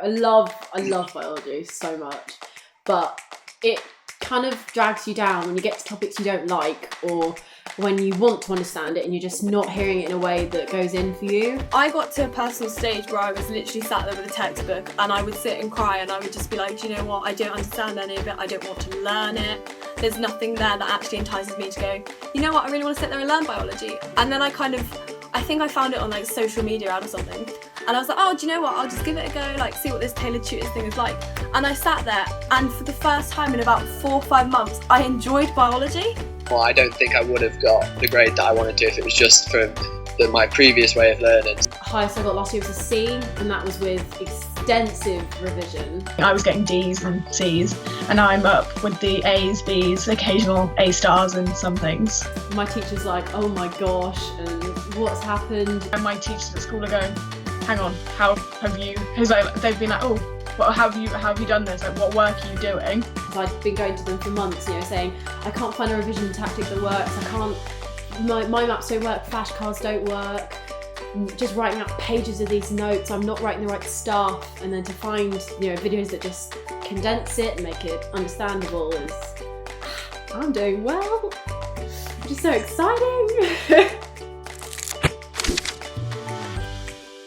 I love biology so much, but it kind of drags you down when you get to topics you don't like, or when you want to understand it and you're just not hearing it in a way that goes in for you. I got to a personal stage where I was literally sat there with a textbook and I would sit and cry and I would just be like, do you know what, I don't understand any of it, I don't want to learn it. There's nothing there that actually entices me to go, you know what, I really want to sit there and learn biology. And then I think I found it on like social media ad or something. And I was like, oh, do you know what, I'll just give it a go, like see what this tailored tutors thing is like. And I sat there and for the first time in about 4 or 5 months, I enjoyed biology. Well, I don't think I would have got the grade that I wanted to if it was just from my previous way of learning. Highest I got last year was a C, and that was with extensive revision. I was getting D's and C's, and now I'm up with the A's, B's, occasional A stars and some things. My teacher's like, oh my gosh, and what's happened? And my teachers at school are going, hang on, how have you, because they've been like, oh, well, how have you done this? Like, what work are you doing? I've been going to them for months, saying, I can't find a revision tactic that works, my maps don't work, flashcards don't work, I'm just writing out pages of these notes, I'm not writing the right stuff, and then to find, videos that just condense it and make it understandable is, I'm doing well, which is so exciting.